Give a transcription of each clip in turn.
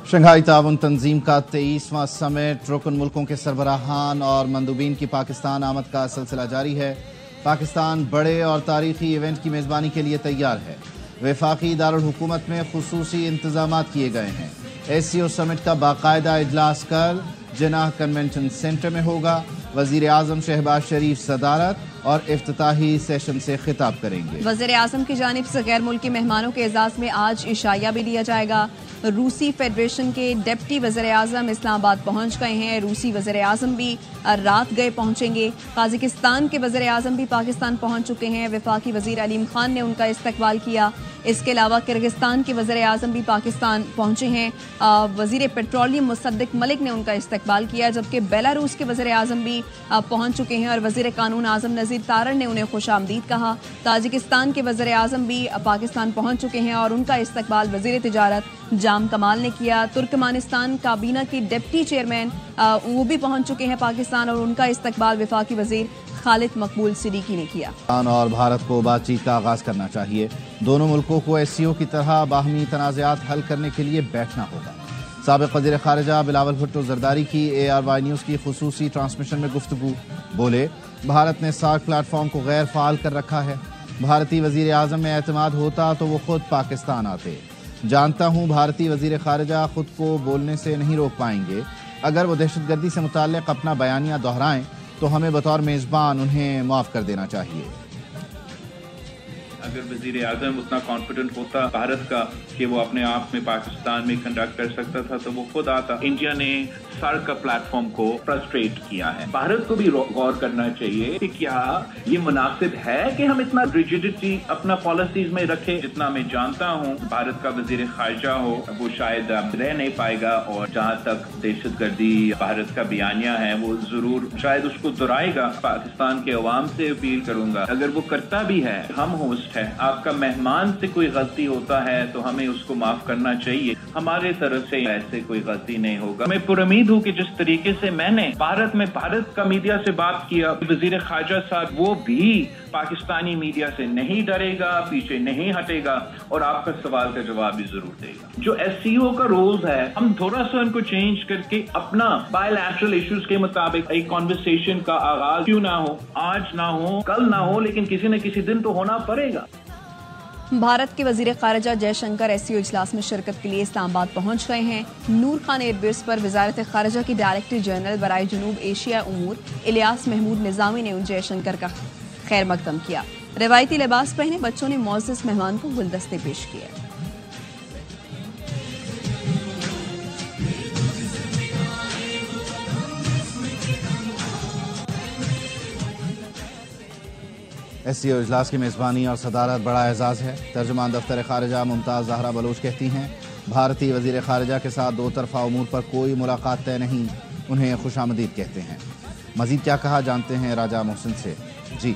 Shanghai ताउन तंजीम का 23वां summit रुकन मुल्कों के सरबराहान और मंदूबीन की पाकिस्तान आमद का सिलसिला जारी है। पाकिस्तान बड़े और तारीखी इवेंट की मेज़बानी के लिए तैयार है। वफाकी दारुल हुकूमत में खुसूसी इंतजाम किए गए हैं। SCO समिट का बाकायदा इजलास कल जिनाह कन्वेंशन सेंटर में होगा। वज़ीर आज़म शहबाज शरीफ सदारत और इफ्तिताही सेशन से खिताब करेंगे। वज़ीर आज़म की जानिब से गैर मुल्की मेहमानों के एजाज़ में आज इशाया भी लिया जाएगा। रूसी फेडरेशन के डिप्टी वज़ीर आज़म इस्लामाबाद पहुँच गए हैं। रूसी वज़ीर आज़म भी रात गए पहुँचेंगे। ताजिकिस्तान के वज़ीर आज़म भी पाकिस्तान पहुँच चुके हैं। वफाकी वज़ीर अलीम खान ने उनका इस्तकबाल किया। इसके अलावा किर्गिस्तान के वज़ीर आज़म भी पाकिस्तान पहुँचे हैं। वज़ीर पेट्रोलियम मुसद्दिक मलिक ने उनका इस्तकबाल किया, जबकि बेलारूस के वज़ीर आज़म भी पहुँच चुके हैं और वज़ीर कानून आज़म नज़ीर तारड़ ने उन्हें खुशामदीद कहा। ताजिकिस्तान के वज़ीर आज़म भी पाकिस्तान पहुँच चुके हैं और उनका इस्तकबाल वज़ीर तिजारत जाम कमाल ने किया। तुर्कमानिस्तान काबीना की डिप्टी चेयरमैन वो भी पहुँच चुके हैं पाकिस्तान और उनका इस्तकबाल वफाकी वज़ीर खालिद मकबूल सिद्दीकी ने किया। और भारत को बातचीत का आगाज करना चाहिए। दोनों मुल्कों को SCO की तरह बाहमी तनाज़ात हल करने के लिए बैठना होगा। साबिक़ वज़ीर ख़ारिजा बिलावल भुट्टो ज़रदारी की ARY न्यूज़ की खुसूसी ट्रांसमिशन में गुफ्तगू बोले, भारत ने सार्क प्लेटफॉर्म को गैर फ़ाल कर रखा है। भारतीय वज़ीर आज़म में एतमाद होता तो वो खुद पाकिस्तान आते। जानता हूँ भारतीय वज़ीर ख़ारिजा खुद को बोलने से नहीं रोक पाएंगे। अगर वो दहशतगर्दी से मुताल्लिक़ अपना बयानिया दोहराएं तो हमें बतौर मेज़बान उन्हें माफ़ कर देना चाहिए। अगर वज़ीर आज़म उतना कॉन्फिडेंट होता भारत का कि वो अपने आप में पाकिस्तान में कंडक्ट कर सकता था तो वो खुद आता। इंडिया ने सार्क का प्लेटफॉर्म को फ्रस्ट्रेट किया है। भारत को भी गौर करना चाहिए कि क्या ये मुनासिब है कि हम इतना रिजिडिटी अपना पॉलिसीज में रखें। जितना मैं जानता हूँ भारत का वज़ीर ख़ारिजा हो वो शायद रह नहीं पाएगा और जहाँ तक दहशतगर्दी भारत का बयानिया है वो जरूर शायद उसको दोहराएगा। पाकिस्तान के अवाम से अपील करूंगा, अगर वो करता भी है, हम होस्ट है, आपका मेहमान से कोई गलती होता है तो हमें उसको माफ करना चाहिए। हमारे तरफ से ऐसे कोई गलती नहीं होगा। मैं पुरुमीद हूँ कि जिस तरीके से मैंने भारत का मीडिया से बात किया, वज़ीर ख़ारिजा साहब वो भी पाकिस्तानी मीडिया से नहीं डरेगा, पीछे नहीं हटेगा और आपका सवाल का जवाब भी जरूर देगा। जो SCO का रोल्स है हम थोड़ा सा उनको चेंज करके अपना बायलैटरल इश्यूज के मुताबिक एक कॉन्वर्सेशन का आगाज क्यों ना हो, आज ना हो, कल ना हो, लेकिन किसी न किसी दिन तो होना पड़ेगा। भारत के वज़ीर ख़ारिजा जयशंकर SCO इजलास में शिरकत के लिए इस्लामाबाद पहुंच गए हैं। नूर खान एयरबेस पर वज़ारत ख़ारिजा की डायरेक्टर जनरल बराए जनूब एशिया उमूर इलियास महमूद निज़ामी ने उन जयशंकर का खैर मकदम किया। रिवायती लिबास पहने बच्चों ने मुअज़्ज़ज़ मेहमान को गुलदस्ते पेश किए। SCO इजलास की मेज़बानी और सदारत बड़ा एजाज़ है। तर्जुमान दफ्तर ख़ारिजा मुमताज़ ज़हरा बलोच कहती हैं, भारतीय वज़ीर ख़ारिजा के साथ दो तरफ़ा उमूर पर कोई मुलाकात तय नहीं, उन्हें खुशामदीद कहते हैं। मज़ीद क्या कहा जानते हैं राजा मोहसिन से। जी,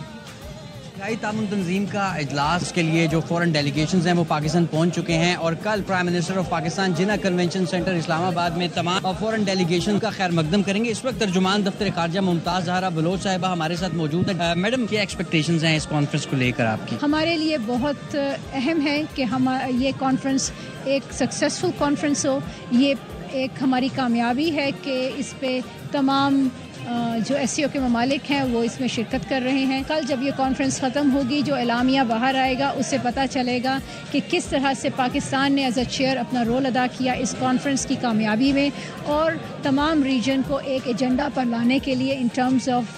शंघाई ताउन तंजीम का इजलास के लिए जो फॉरेन डेलीगेशंस हैं वो पाकिस्तान पहुंच चुके हैं और कल prime minister of Pakistan Jinnah convention centre Islamabad में तमाम फॉरेन डेलीगेशन का खैर मकदम करेंगे। इस वक्त तर्जुमान दफ्तर ख़ारिजा मुमताज़ ज़हरा बलोच साहिबा हमारे साथ मौजूद है। मैडम, क्या एक्सपेक्टेशंस हैं इस कॉन्फ्रेंस को लेकर आपकी? हमारे लिए बहुत अहम है कि हम ये कॉन्फ्रेंस एक सक्सेसफुल कॉन्फ्रेंस हो। ये एक हमारी कामयाबी है कि इस पे तमाम जो SCO के ममालिक हैं वो इसमें शिरकत कर रहे हैं। कल जब ये कॉन्फ्रेंस ख़त्म होगी, जो एलामिया बाहर आएगा उससे पता चलेगा कि किस तरह से पाकिस्तान ने एज अ चेयर अपना रोल अदा किया इस कॉन्फ्रेंस की कामयाबी में और तमाम रीजन को एक एजेंडा पर लाने के लिए in terms of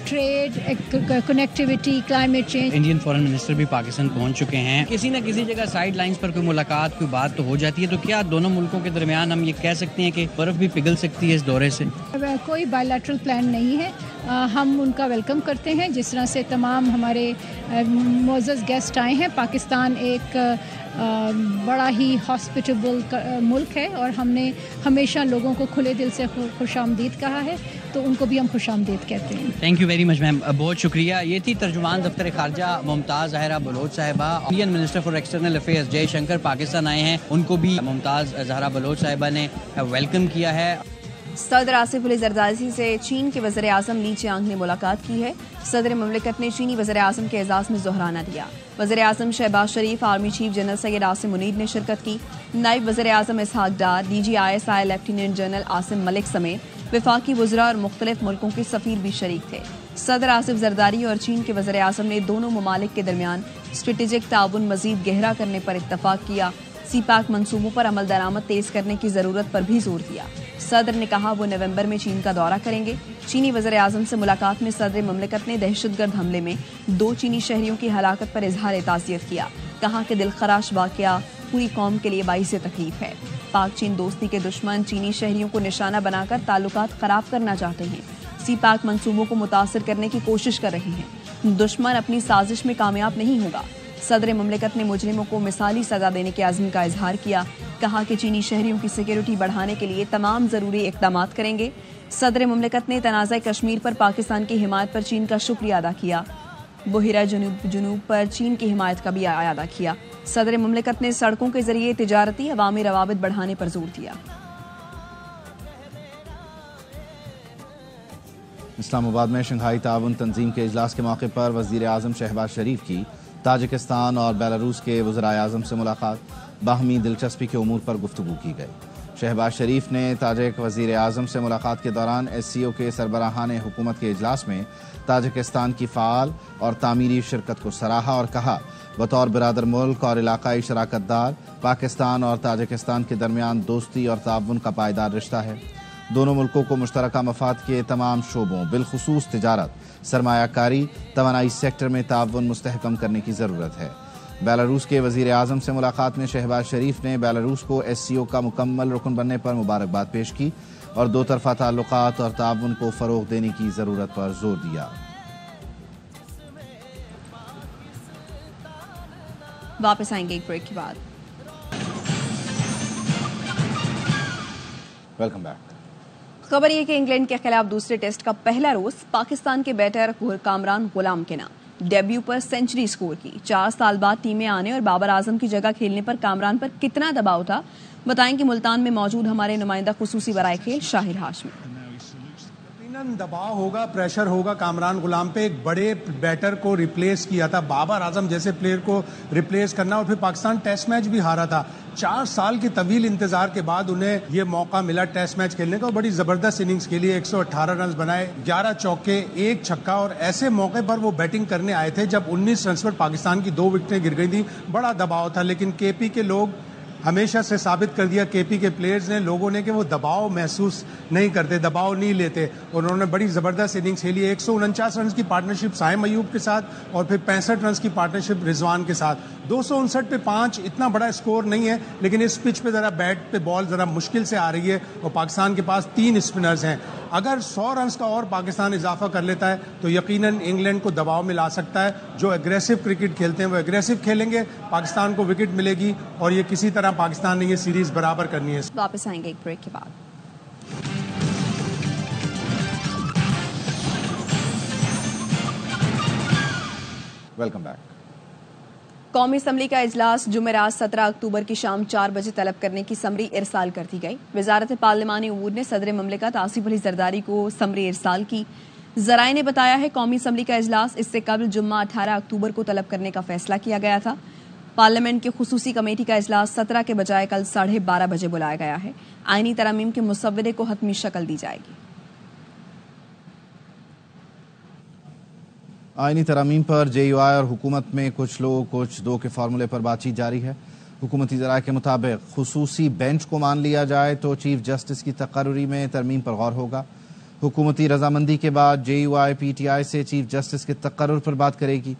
trade, connectivity, climate change. Indian foreign minister भी पाकिस्तान पहुँच चुके हैं। किसी न किसी जगह साइड लाइन्स पर कोई मुलाकात, कोई बात तो हो जाती है, तो क्या दोनों मुल्कों के दरमियान हम ये कह सकते हैं कि बर्फ़ भी पिघल सकती है इस दौरे से? कोई बायलैटरल प्लान नहीं है। हम उनका वेलकम करते हैं जिस तरह से तमाम हमारे मुअज़्ज़ज़ गेस्ट आए हैं। पाकिस्तान एक बड़ा ही हॉस्पिटेबल मुल्क है और हमने हमेशा लोगों को खुले दिल से खुशामदीद कहा है, तो उनको भी हम खुशामदीद कहते हैं। Thank you very much ma'am, बहुत शुक्रिया। ये थी तर्जुमान दफ्तर ख़ारिजा मुमताज़ ज़हरा बलोच साहिबा। Indian minister for external affairs Jaishankar Pakistan आए हैं, उनको भी मुमताज़ ज़हरा बलोच साहिबा ने वेलकम किया है। صدر آصف علی زرداری سے چین کے وزیر اعظم لی چیانگ نے ملاقات کی ہے. صدر مملکت نے چینی وزیر اعظم کے اعزاز میں ظہرانہ دیا. وزیر اعظم Shehbaz Sharif, army chief general Syed Asim Munir نے شرکت کی. نائب وزیر اعظم Ishaq Dar, DGISI lieutenant general Asim Malik سمیت وفاقی وزراء اور مختلف ملکوں کے سفیر بھی شریک تھے. صدر آصف زرداری اور چین کے وزیر اعظم نے دونوں ممالک کے درمیان اسٹریٹجک تعاون مزید گہرا کرنے پر اتفاق کیا. سی پیک منصوبوں پر عمل درآمد تیز کرنے کی ضرورت پر بھی زور دیا. صدر نے کہا وہ نومبر میں چین کا دورہ کریں گے. چینی وزیر اعظم سے ملاقات میں صدر مملکت نے دہشت گرد حملے میں 2 چینی شہریوں کی ہلاکت پر اظہار تعزیت کیا. کہا کہ دلخراش واقعہ پوری قوم کے لیے باعث تکلیف ہے. پاک چین دوستی کے دشمن چینی شہریوں کو نشانہ بنا کر تعلقات خراب کرنا چاہتے ہیں. سی پیک منصوبوں کو متاثر کرنے کی کوشش کر رہے ہیں. دشمن اپنی سازش میں کامیاب نہیں ہوگا. صدر مملکت نے مجرموں کو مثالی سزا دینے کے عزم کا اظہار کیا. کہا کہ چینی شہریوں کی سیکیورٹی بڑھانے کے لیے تمام ضروری اقدامات کریں گے. صدر مملکت نے تنازع کشمیر پر پاکستان کی حمایت پر چین کا شکریہ ادا کیا. بحیرہ جنوب پر چین کی حمایت کا بھی ادا کیا. صدر مملکت نے سڑکوں کے ذریعے تجارتی عوامی روابط بڑھانے پر زور دیا. اسلام آباد میں شنگھائی تعاون تنظیم کے اجلاس کے موقع پر وزیر اعظم شہباز شریف کی تاجکستان اور بیلاروس کے وزرائے اعظم سے ملاقات. باہمی دلچسپی کے امور پر گفتگو کی گئی. شہباز شریف نے تاجک وزیر اعظم سے ملاقات کے دوران SCO کے سربراہان حکومت کے اجلاس میں تاجکستان کی فعال اور تعمیری شرکت کو سراہا اور کہا بطور برادر ملک اور علاقائی شراکت دار پاکستان اور تاجکستان کے درمیان دوستی اور تعاون کا پائیدار رشتہ ہے. دونوں ملکوں کو مشترکہ مفاد کے تمام شعبوں بالخصوص تجارت، سرمایہ کاری، توانائی سیکٹر میں تعاون مستحکم کرنے کی ضرورت ہے. بیلاروس کے وزیر اعظم سے ملاقات میں شہباز شریف نے بیلاروس کو SCO کا مکمل رکن بننے پر مبارکباد پیش کی اور 2 طرفہ تعلقات اور تعاون کو فروغ دینے کی ضرورت پر زور دیا. واپس آئیں گے ایک بریک کے بعد. Welcome back. خبر یہ کہ انگلینڈ کے خلاف دوسرے ٹیسٹ کا پہلا روز پاکستان کے بیٹر کامران غلام کے نام. ڈیبیو پر سنچری سکور کی. 4 سال بعد ٹیم میں آنے اور بابر اعظم کی جگہ کھیلنے پر کامران پر کتنا دباؤ تھا، بتائیں کہ ملتان میں موجود ہمارے نمائندہ خصوصی برائے کھیل شاہر ہاشمی. دباؤ ہوگا، پریشر ہوگا کامران غلام پہ. ایک بڑے بیٹر کو ریپلیس کیا تھا، بابر اعظم جیسے پلیئر کو ریپلیس کرنا، اور پھر پاکستان ٹیسٹ میچ بھی ہارا تھا. 4 سال کی طویل انتظار کے بعد انہیں یہ موقع ملا ٹیسٹ میچ کھیلنے کا. بڑی زبردست اننگز کے لیے 118 رنز بنائے، 11 چوکے، 1 چھکا، اور ایسے موقع پر وہ بیٹنگ کرنے آئے تھے جب 19 رنز پر پاکستان کی 2 وکٹیں گر گئی تھیں. بڑا دباؤ تھا، لیکن KP کے لوگ ہمیشہ سے ثابت کر دیا، KP کے پلیئرز نے، لوگوں نے، کہ وہ دباؤ محسوس نہیں کرتے، دباؤ نہیں لیتے. انہوں نے بڑی زبردست اننگز کھیلی. 149 رنز کی پارٹنرشپ سائم ایوب کے ساتھ اور پھر 65 رنز کی پارٹنرشپ رضوان کے ساتھ. 259 پہ 5 اتنا بڑا اسکور نہیں ہے، لیکن اس پچ پہ ذرا بیٹ پہ بال ذرا مشکل سے آ رہی ہے اور پاکستان کے پاس 3 اسپنرز ہیں. اگر 100 رنز کا اور پاکستان اضافہ کر لیتا ہے تو یقیناً انگلینڈ کو دباؤ میں لا سکتا ہے. جو اگریسو کرکٹ کھیلتے ہیں وہ اگریسو کھیلیں گے، پاکستان کو وکٹ ملے گی اور یہ کسی طرح پاکستان نے یہ سیریز برابر کرنی ہے. واپس آئیں گے ایک بریک کے بعد. Welcome back. قومی اسمبلی کا اجلاس جمعرات 17 اکتوبر کی شام 4 بجے طلب کرنے کی سمری ارسال کر دی گئی. وزارت پارلیمانی امور نے صدر مملکت آصف علی زرداری کو سمری ارسال کی. ذرائع نے بتایا ہے قومی اسمبلی کا اجلاس اس سے قبل جمعہ 18 اکتوبر کو طلب کرنے کا فیصلہ کیا گیا تھا. پارلیمنٹ کی خصوصی کمیٹی کا اجلاس 17 کے بجائے کل 12:30 بجے بلایا گیا ہے. آئینی ترامیم کے مسودے کو حتمی شکل دی جائے گی. آئینی ترامیم پر JUI اور حکومت میں کچھ لوگ کچھ 2 کے فارمولے پر بات چیت جاری ہے. حکومتی ذرائع کے مطابق خصوصی بینچ کو مان لیا جائے تو چیف جسٹس کی تقرری میں ترمیم پر غور ہوگا. حکومتی رضامندی کے بعد JUI PTI سے چیف جسٹس کے تقرر پر بات کرے گی.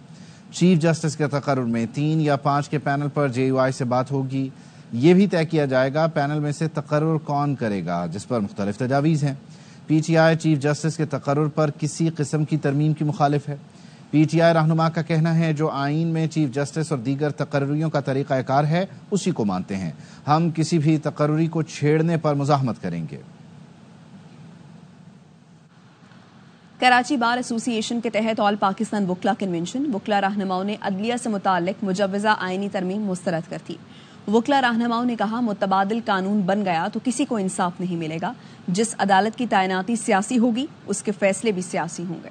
چیف جسٹس کے تقرر میں 3 یا 5 کے پینل پر JUI سے بات ہوگی. یہ بھی طے کیا جائے گا پینل میں سے تقرر کون کرے گا، جس پر مختلف تجاویز ہیں. PTI چیف جسٹس کے تقرر پر کسی قسم کی ترمیم کی مخالف ہے. PTI رہنما کا کہنا ہے جو آئین میں چیف جسٹس اور دیگر تقرریوں کا طریقہ کار ہے اسی کو مانتے ہیں. ہم کسی بھی تقرری کو چھیڑنے پر مزاحمت کریں گے. کراچی بار ایسوسی ایشن کے تحت آل پاکستان وکلا کنونشن وکلا رہنماؤں نے عدلیہ سے متعلق مجوزہ آئینی ترمیم مسترد کر دی. वकला रहनुमाओं ने कहा, मुतबादिल कानून बन गया तो किसी को इंसाफ नहीं मिलेगा। जिस अदालत की तैनाती सियासी होगी उसके फैसले भी सियासी होंगे।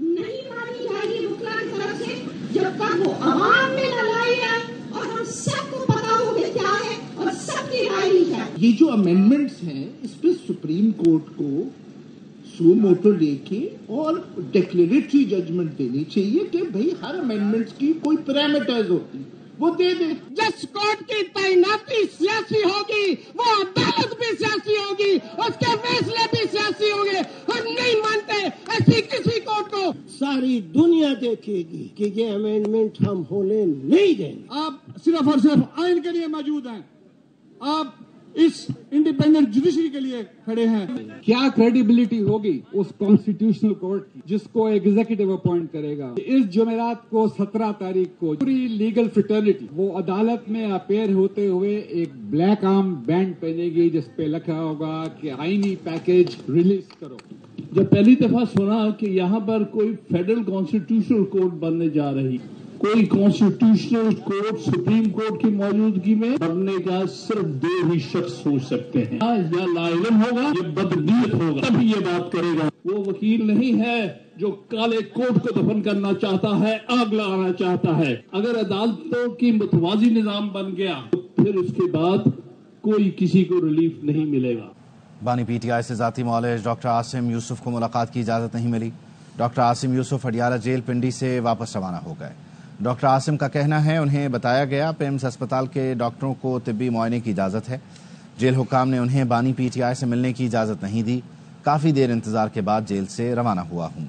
नहीं मानी जाएगी वकला की तरफ से जब तक वो अवाम में लड़ाई है और हम सबको पता हो कि क्या है और सबकी राय ली जाए। ये जो अमेंडमेंट्स हैं इस पे सुप्रीम कोर्ट को सो मोटो लेके और डिक्लेरेटरी जजमेंट देनी चाहिए कि भाई हर अमेंडमेंट्स की कोई पैरामीटर्स होती वो दे दे। जिस कोर्ट की तैनाती सियासी होगी वो अदालत भी सियासी होगी, उसके फैसले भी सियासी होंगे। हम नहीं मानते ऐसी किसी कोर्ट को। सारी दुनिया देखेगी कि ये अमेंडमेंट हम होने नहीं देंगे। आप सिर्फ और सिर्फ आइन के लिए मौजूद हैं, आप इस इंडिपेंडेंट जुडिशरी के लिए खड़े हैं। क्या क्रेडिबिलिटी होगी उस कॉन्स्टिट्यूशनल कोर्ट की जिसको एग्जीक्यूटिव अपॉइंट करेगा? इस जुमेरात को 17 तारीख को पूरी लीगल फ्रेटर्निटी वो अदालत में अपेयर होते हुए एक ब्लैक आर्म बैंड पहनेगी जिस पे लिखा होगा कि आईनी पैकेज रिलीज करो। जब पहली दफा सुना कि यहाँ पर कोई फेडरल कॉन्स्टिट्यूशनल कोर्ट बनने जा रही, कोई कॉन्स्टिट्यूशनल कोर्ट सुप्रीम कोर्ट की मौजूदगी में बनने का सिर्फ 2 ही शख्स सोच सकते हैं, या लाइलम होगा या बदनीयत होगा, तभी ये बात करेगा। वो वकील नहीं है जो काले कोर्ट को दफन करना चाहता है, आग लगाना चाहता है। अगर अदालतों की मुतवाजी निजाम बन गया तो फिर उसके बाद कोई किसी को रिलीफ नहीं मिलेगा। बानी पीटीआई से जाती मौलवी डॉक्टर आसिम यूसुफ को मुलाकात की इजाज़त नहीं मिली। डॉक्टर आसिम यूसुफ अडियाला जेल पिंडी से वापस रवाना हो गए। डॉक्टर आसिम का कहना है उन्हें बताया गया पिम्स अस्पताल के डॉक्टरों को तिब्बी मुआयने की इजाज़त है। जेल हुक्काम ने उन्हें बानी पीटीआई से मिलने की इजाज़त नहीं दी। काफ़ी देर इंतज़ार के बाद जेल से रवाना हुआ हूँ।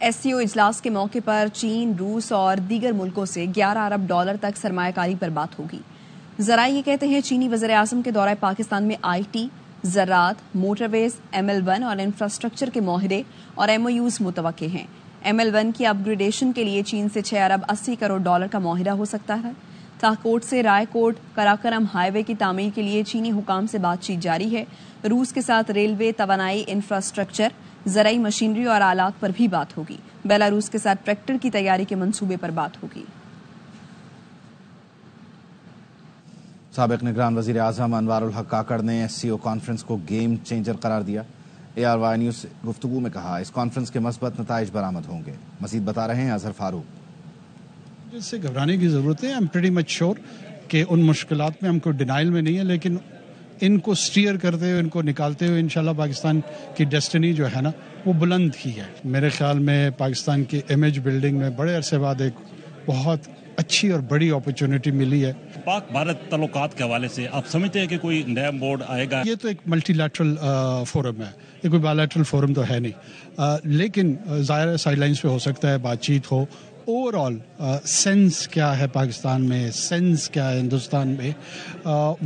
एससीओ इजलास के मौके पर चीन, रूस और दीगर मुल्कों से $11 अरब तक सरमायाकारी पर बात होगी। जराये ये कहते हैं चीनी वज़ीर आज़म के दौरे पाकिस्तान में IT, ज़राअत, मोटरवेज, ML1 और इंफ्रास्ट्रक्चर के मुआहदे और MOUs मुतवक्के हैं। ML1 की अपग्रेडेशन के लिए चीन से $6 अरब 80 करोड़ का मुआहदा हो सकता है। ताकोट से रायकोट कराकरम हाईवे की तामीर के लिए चीनी हुकाम से बातचीत जारी है। रूस के साथ रेलवे, तवानाई, इंफ्रास्ट्रक्चर, ज़राई मशीनरी और आलात पर भी बात होगी। बेलारूस के साथ ट्रैक्टर की तैयारी के मंसूबे पर बात होगी। साबिक निगरान वज़ीर आज़म अनवारुल हक काकड़ ने SCO कॉन्फ्रेंस को गेम चेंजर करार दिया। ARY न्यूज़ से गुफ्तगू में कहा इस कॉन्फ्रेंस के मस्बत नताइज बरामद होंगे। मज़ीद बता रहे हैं अजहर फारूक। इससे घबराने की ज़रूरत है। I am pretty much sure कि उन मुश्किलात में हमको डिनाइल में नहीं है, लेकिन इनको स्टीयर करते हुए, इनको निकालते हुए इंशाल्लाह पाकिस्तान की डेस्टिनी जो है ना वो बुलंद ही है। मेरे ख्याल में पाकिस्तान की इमेज बिल्डिंग में बड़े अरसे बाद एक बहुत अच्छी और बड़ी अपॉर्चुनिटी मिली है। पाक भारत तल्लुकात के हवाले से आप समझते हैं कि कोई नया बोर्ड आएगा? ये तो एक मल्टीलैटरल फोरम है, ये कोई बायलैटरल फोरम तो है नहीं, लेकिन ज़ाहिर साइडलाइंस पे हो सकता है बातचीत हो। ओवरऑल सेंस क्या है पाकिस्तान में, सेंस क्या है हिंदुस्तान में,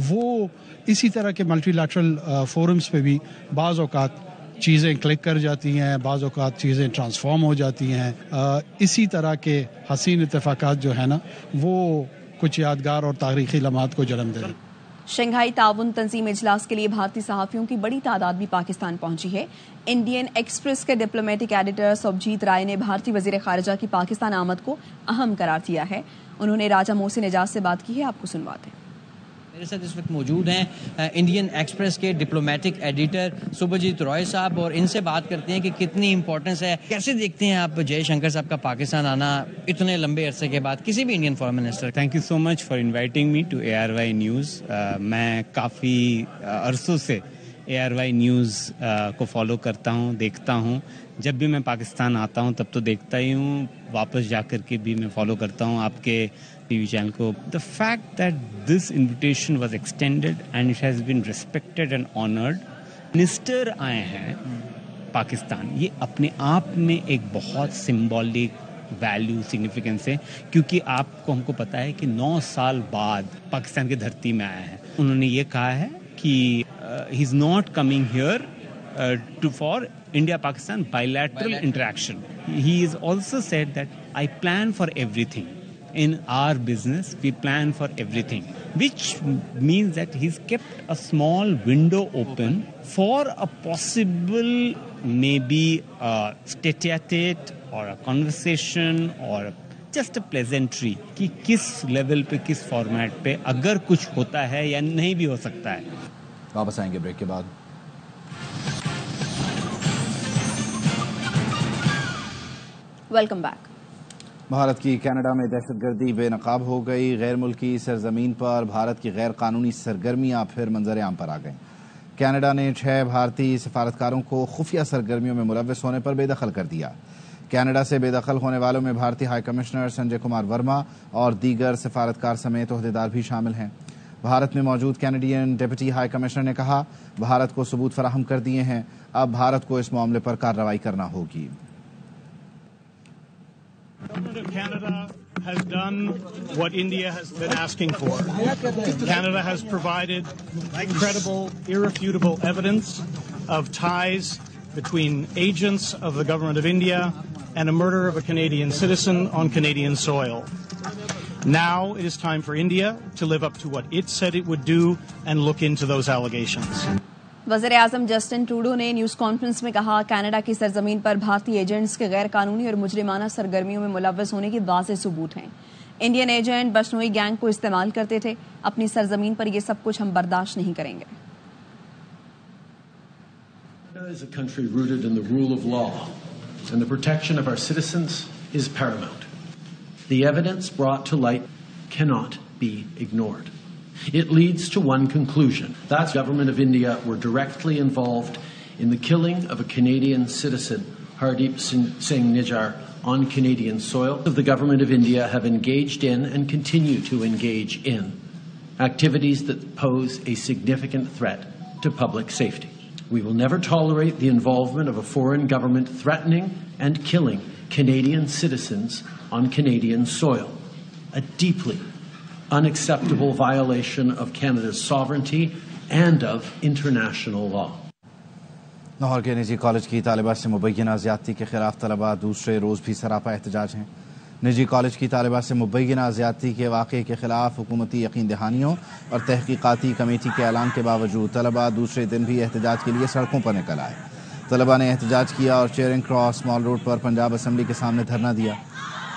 वो इसी तरह के मल्टीलैटरल फोरम्स पे भी बाज़ औक़ात चीज़ें क्लिक कर जाती हैं, बाज़ औक़ात चीज़ें ट्रांसफॉर्म हो जाती हैं। इसी तरह के हसीन इत्तेफाकात जो है ना वो कुछ यादगार और तारीख़ी लम्हात को जन्म दे। शंघाई ताउन तंजीम इजलास के लिए भारतीय सहाफ़ियों की बड़ी तादाद भी पाकिस्तान पहुंची है। इंडियन एक्सप्रेस के डिप्लोमेटिक एडिटर सुबजीत राय ने भारतीय वज़ीर ख़ारिजा की पाकिस्तान आमद को अहम करार दिया है। उन्होंने राजा मोहसिन एजाज से बात की है, आपको सुनवाते हैं। मेरे साथ इस वक्त मौजूद हैं इंडियन एक्सप्रेस के डिप्लोमेटिक एडिटर सुबजीत रॉय साहब, और इनसे बात करते हैं कि कितनी इंपॉर्टेंस है, कैसे देखते हैं आप जयशंकर साहब का पाकिस्तान आना इतने लंबे अरसे के बाद किसी भी Indian foreign minister. Thank you so much for inviting me to ARY news. मैं काफ़ी अरसों से ARY न्यूज़ को फॉलो करता हूँ, देखता हूँ। जब भी मैं पाकिस्तान आता हूँ तब तो देखता ही हूँ, वापस जाकर के भी मैं फॉलो करता हूँ आपके टीवी चैनल को। The fact that this invitation was extended and it has been respected and honoured. Minister आए हैं पाकिस्तान, ये अपने आप में एक बहुत सिंबॉलिक वैल्यू सिग्निफिकेंस है, क्योंकि आपको हमको पता है कि 9 साल बाद पाकिस्तान की धरती में आए हैं। उन्होंने ये कहा है कि he is not coming here to for India-Pakistan bilateral interaction. He has also said that I plan for everything. In our business, we plan for everything, which means that he's kept a small window open for a possible maybe tete-a-tete اور conversation اور just a pleasantry کہ کس level پہ کس format پہ اگر کچھ ہوتا ہے یا نہیں بھی ہو سکتا ہے. واپس آئیں گے بریک کے بعد. Welcome back. بھارت کی کینیڈا میں دہشت گردی بے نقاب ہو گئی. غیر ملکی سرزمین پر بھارت کی غیر قانونی سرگرمیاں پھر منظر عام پر آ گئیں. کینیڈا نے 6 بھارتی سفارتکاروں کو خفیہ سرگرمیوں میں ملوث ہونے پر بے دخل کر دیا. کینیڈا سے بے دخل ہونے والوں میں بھارتی ہائی کمشنر سنجے کمار ورما اور دیگر سفارتکار سمیت عہدیدار بھی شامل ہیں. بھارت میں موجود کینیڈین ڈپٹی ہائی کمشنر نے کہا بھارت کو ثبوت فراہم کر دیے ہیں, اب بھارت کو اس معاملے پر کارروائی کرنا ہوگی. The government of Canada has done what India has been asking for. Canada has provided credible, irrefutable evidence of ties between agents of the government of India and a murder of a Canadian citizen on Canadian soil. Now it is time for India to live up to what it said it would do and look into those allegations. وزیر اعظم Justin Trudeau نے news conference میں کہا Canada کی سرزمین پر بھارتی agents کے غیر قانونی اور مجرمانہ سرگرمیوں میں ملوث ہونے کے واضح ثبوت ہیں. انڈین ایجنٹ بشنوئی گینگ کو استعمال کرتے تھے. اپنی سرزمین پر یہ سب کچھ ہم برداشت نہیں کریں گے. Canada is a country rooted in the rule of law, and the protection of our citizens is paramount. The evidence brought to light cannot be ignored. It leads to one conclusion. That the government of India were directly involved in the killing of a Canadian citizen, Hardeep Singh Nijjar, on Canadian soil. The government of India have engaged in and continue to engage in activities that pose a significant threat to public safety. We will never tolerate the involvement of a foreign government threatening and killing Canadian citizens on Canadian soil. A deeply unacceptable violation of Canada's sovereignty and of international law. Lahore کے نجی college کی طالبہ سے مبینہ زیادتی کے خلاف طلبہ دوسرے روز بھی سراپا احتجاج ہیں. نجی کالج کی طالبہ سے مبینہ زیادتی کے واقعے کے خلاف حکومتی یقین دہانیوں اور تحقیقاتی کمیٹی کے اعلان کے باوجود طلبہ دوسرے دن بھی احتجاج کے لیے سڑکوں پر نکل آئے. طلبہ نے احتجاج کیا اور چیئرنگ کراس مال روڈ پر پنجاب اسمبلی کے سامنے دھرنا دیا.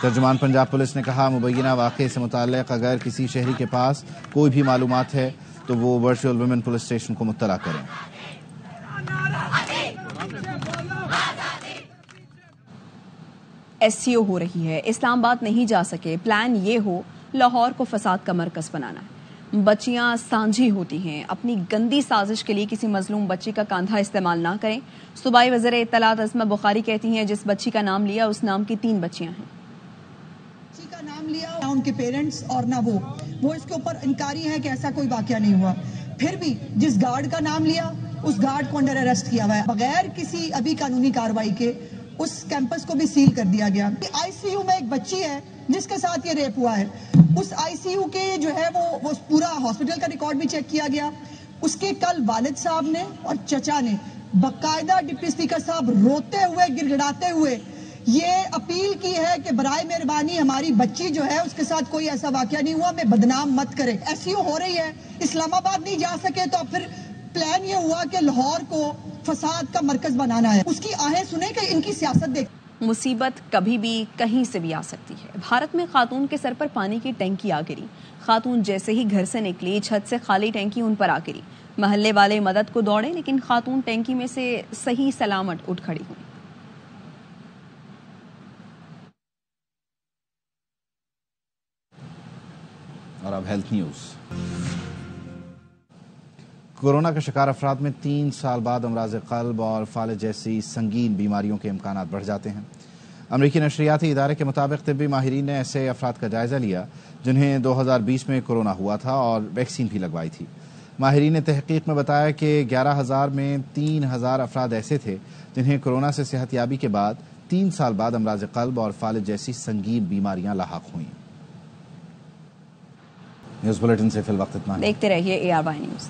ترجمان پنجاب پولیس نے کہا مبینہ واقعے سے متعلق اگر کسی شہری کے پاس کوئی بھی معلومات ہے تو وہ ورچوئل ویمن پولیس اسٹیشن کو مطلع کریں. ایس سی او ہو رہی ہے, اسلام آباد نہیں جا سکے. پلان یہ ہو لاہور کو فساد کا مرکز بنانا ہے. بچیاں سانجھی ہوتی ہیں. اپنی گندی سازش کے لیے کسی مظلوم بچی کا کاندھا استعمال نہ کریں. صوبائی وزیر اطلاعات عصمہ بخاری کہتی ہیں جس بچی کا نام لیا اس نام کی 3 بچیاں ہیں. بچی کا نام لیا نہ ان کے پیرنٹس اور نہ وہ اس کے اوپر انکاری ہے کہ ایسا کوئی واقعہ نہیں ہوا. پھر بھی جس گارڈ کا نام لیا اس گارڈ کو انڈر اریسٹ کیا ہوا ہے بغیر کسی ابھی قانونی کارروائی کے. اس کیمپس کو بھی سیل کر دیا گیا. آئی سی یو میں ایک بچی ہے جس کے ساتھ یہ ریپ ہوا ہے. اس آئی سی یو کے جو ہے وہ پورا ہاسپٹل کا ریکارڈ بھی چیک کیا گیا. اس کے کل والد صاحب نے اور چچا نے باقاعدہ ڈپٹی اسپیکر صاحب روتے ہوئے گڑ گڑاتے ہوئے یہ اپیل کی ہے کہ برائے مہربانی ہماری بچی جو ہے اس کے ساتھ کوئی ایسا واقعہ نہیں ہوا, ہمیں بدنام مت کرے. ایس یو ہو رہی ہے, اسلام آباد نہیں جا سکے تو پھر پلان یہ ہوا کہ لاہور کو فساد کا مرکز بنانا ہے. اس کی آہیں سنیں کہ ان کی سیاست دیکھ. مصیبت کبھی بھی کہیں سے بھی آ سکتی ہے. بھارت میں خاتون کے سر پر پانی کی ٹینکی آ گری. خاتون جیسے ہی گھر سے نکلی چھت سے خالی ٹینکی ان پر آ گری. محلے والے مدد کو دوڑے لیکن خاتون ٹینکی میں سے صحیح سلامت اٹھ کھڑی ہوئی. اور اب ہیلتھ نیوز. کورونا کا شکار افراد میں 3 سال بعد امراض قلب اور فالج جیسی سنگین بیماریوں کے امکانات بڑھ جاتے ہیں. امریکی نشریاتی ادارے کے مطابق طبی ماہرین نے ایسے افراد کا جائزہ لیا جنہیں 2020 میں کورونا ہوا تھا اور ویکسین بھی لگوائی تھی. ماہرین نے تحقیق میں بتایا کہ 11,000 میں 3,000 افراد ایسے تھے جنہیں کورونا سے صحت یابی کے بعد 3 سال بعد امراض قلب اور فالج جیسی سنگین بیماریاں لاحق ہوئیں. نیوز بلیٹن سے فی الوقت اتنا. دیکھتے رہیے ARY نیوز.